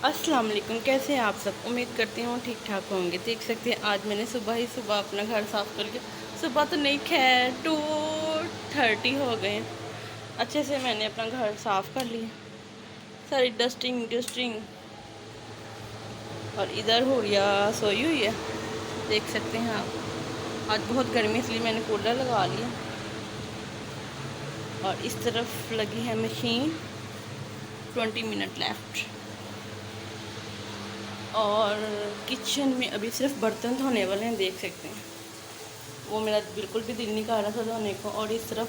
अस्सलाम वालेकुम। कैसे हैं आप सब? उम्मीद करती हूँ ठीक ठाक होंगे। देख सकते हैं आज मैंने सुबह अपना घर साफ़ करके, सुबह तो नहीं खैर 2:30 हो गए, अच्छे से मैंने अपना घर साफ़ कर लिया, सारी डस्टिंग। और इधर हुरिया सोई हुई है, देख सकते हैं आप। आज बहुत गर्मी इसलिए मैंने कूलर लगा लिया। और इस तरफ लगी है मशीन, 20 मिनट लेफ्ट। और किचन में अभी सिर्फ बर्तन धोने वाले हैं, देख सकते हैं। वो मेरा बिल्कुल भी दिल नहीं कर रहा था धोने को। और इस तरफ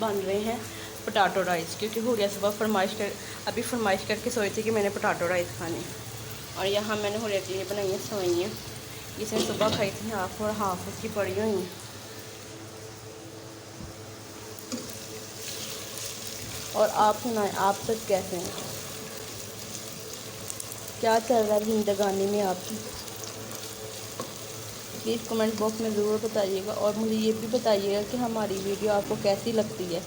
बन रहे हैं पोटैटो राइस, क्योंकि हुरिया सुबह फरमाइश करके सोई थी कि मैंने पोटैटो राइस खाने। और यहाँ मैंने हुरिया के लिए बनाई है सवैयाँ, जिसने सुबह खाई थी हाफ, और हाफ उसकी पड़ी हुई हैं। और आप सुनाएं, आप सब कैसे हैं? क्या चल रहा है जिंदगानी में आपकी? प्लीज़ कमेंट बॉक्स में ज़रूर बताइएगा। और मुझे ये भी बताइएगा कि हमारी वीडियो आपको कैसी लगती है।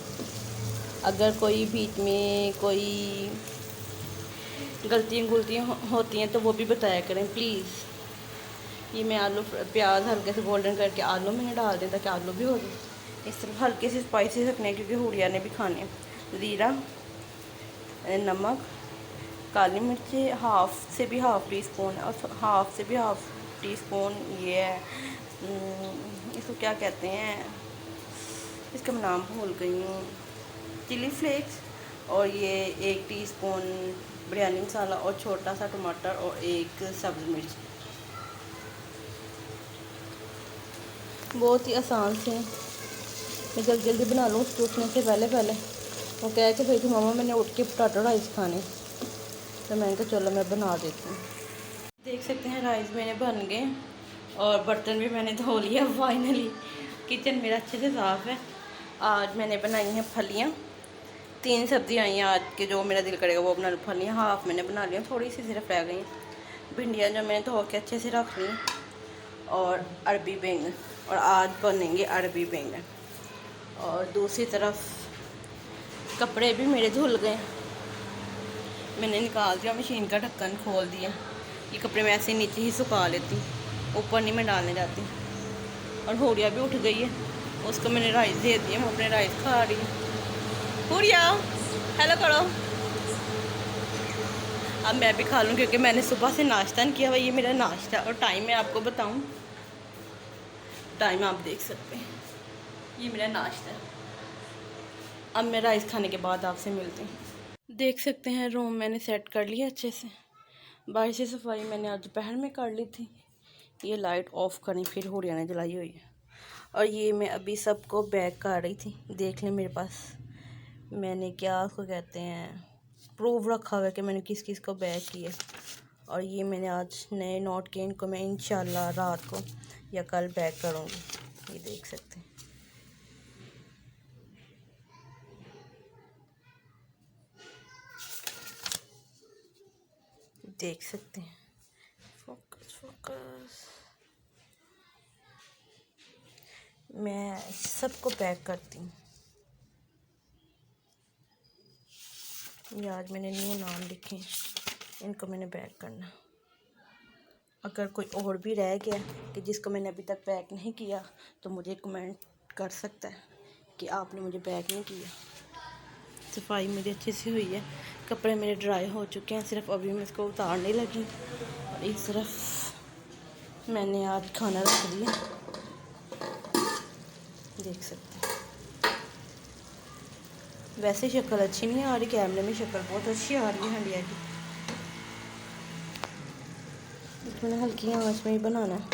अगर कोई बीच में कोई गलतियाँ होती हैं तो वो भी बताया करें प्लीज़। ये मैं आलू प्याज हल्के से गोल्डन करके आलू मैंने डाल दिया ताकि आलू भी हो जाए। इस तरफ हल्के से स्पाइसी रखने हैं क्योंकि हुरिया ने भी खाने। ज़ीरा, नमक, काली मिर्ची हाफ़ से भी हाफ़ टी स्पून, और हाफ़ से भी हाफ़ टी स्पून ये है, इसको क्या कहते हैं, इसका मैं नाम भूल गई हूँ, चिली फ्लेक्स। और ये 1 टीस्पून बिरयानी मसाला, और छोटा सा टमाटर, और 1 सब्ज़ मिर्च। बहुत ही आसान से मैं जल्दी बना लूँ उसको उठने से पहले। वो कह के भाई थी मामा मैंने उठ के पोटैटो राइस खाने, तो मैंने कहा चलो मैं बना देती हूँ। देख सकते हैं राइस मेरे बन गए, और बर्तन भी मैंने धो लिया फाइनली। किचन मेरा अच्छे से साफ़ है। आज मैंने बनाई हैं फलियाँ, 3 सब्ज़ी आई हैं आज के, जो मेरा दिल करेगा वो बना लूँ। फलियाँ हाफ़ मैंने बना लिया, थोड़ी सी सिर्फ रह गई। भिंडियाँ जो मैंने धो के अच्छे से रख ली, और अरबी बैंगन, और आज बनेंगे अरबी बैंगन। और दूसरी तरफ कपड़े भी मेरे धुल गए, मैंने निकाल दिया, मशीन का ढक्कन खोल दिया। ये कपड़े मैं ऐसे नीचे ही सुखा लेती हूँ, ऊपर नहीं मैं डालने जाती। और हुरिया भी उठ गई है, उसको मैंने राइस दे दिया, मैं अपने राइस खा रही हूँ। हुरिया हेलो करो। अब मैं भी खा लूँ क्योंकि मैंने सुबह से नाश्ता नहीं किया हुआ। ये मेरा नाश्ता, और टाइम मैं आपको बताऊँ, टाइम आप देख सकते हैं, ये मेरा नाश्ता है। अब मैं राइस खाने के बाद आपसे मिलती हूँ। देख सकते हैं रूम मैंने सेट कर लिया अच्छे से। बाहर से सफाई मैंने आज दोपहर में कर ली थी। ये लाइट ऑफ करनी फिर हुरिया ने जलाई हुई है। और ये मैं अभी सबको बैग कर रही थी। देख लें मेरे पास मैंने क्या उसको कहते हैं प्रूफ रखा हुआ है कि मैंने किस किस को बैग किया। और ये मैंने आज नए नोट किए, इनको मैं इंशाल्लाह रात को या कल बैग करूँगी। ये देख सकते हैं। देख सकते हैं, फोकस। मैं सबको पैक करती हूँ। ये आज मैंने न्यू नाम लिखे, इनको मैंने पैक करना। अगर कोई और भी रह गया कि जिसको मैंने अभी तक पैक नहीं किया तो मुझे कमेंट कर सकता है कि आपने मुझे पैक नहीं किया। सफाई मेरी अच्छे से हुई है, कपड़े मेरे ड्राई हो चुके हैं, सिर्फ अभी मैं इसको उतारने लगी। और इस तरफ मैंने आज खाना रख दिया, देख सकते हैं। वैसे शक्ल अच्छी नहीं आ रही, कैमरे में शक्ल बहुत अच्छी आ रही है हंडिया की। मैंने हल्की आंच में ही बनाना है,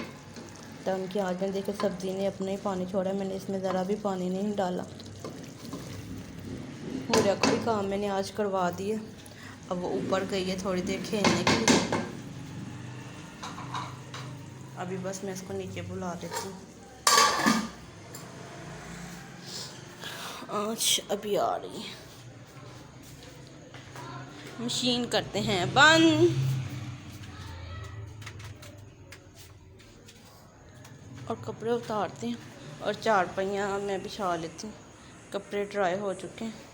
दम की आंच में। देखो सब्ज़ी ने अपना ही पानी छोड़ा, मैंने इसमें ज़रा भी पानी नहीं डाला। हुरिया को भी काम मैंने आज करवा दिया। अब वो ऊपर गई है थोड़ी देर खेलने के लिए, अभी बस मैं इसको नीचे बुला देती हूँ। आँच अभी आ रही है। मशीन करते हैं बंद, और कपड़े उतारते हैं, और चारपाइयाँ मैं बिछा लेती हूँ। कपड़े ड्राई हो चुके हैं।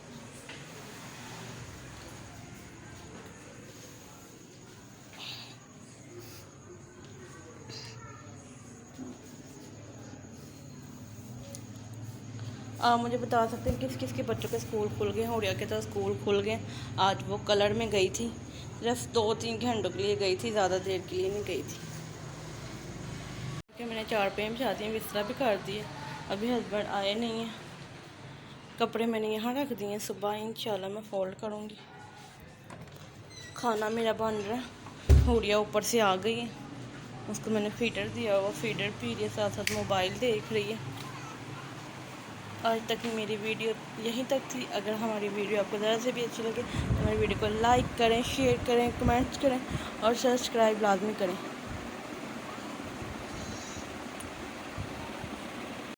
आप मुझे बता सकते हैं किस किस के बच्चों के स्कूल खुल गए हैं? हुरिया के तो स्कूल खुल गए। आज वो कलर में गई थी, सिर्फ 2-3 घंटों के लिए गई थी, ज़्यादा देर के लिए नहीं गई थी। कि मैंने 4 पे बिछाती हैं, बिस्तरा भी कर दिए, अभी हस्बैंड आए नहीं हैं। कपड़े मैंने यहाँ रख दिए, सुबह इंशाल्लाह मैं फ़ोल्ड करूँगी। खाना मेरा बन रहा है, हुरिया ऊपर से आ गई है, उसको मैंने फीडर दिया, वो फीडर पी रही है, साथ साथ मोबाइल देख रही है। आज तक की मेरी वीडियो यहीं तक थी। अगर हमारी वीडियो आपको ज़रा से भी अच्छी लगे तो हमारी वीडियो को लाइक करें, शेयर करें, कमेंट्स करें और सब्सक्राइब लाजमी करें।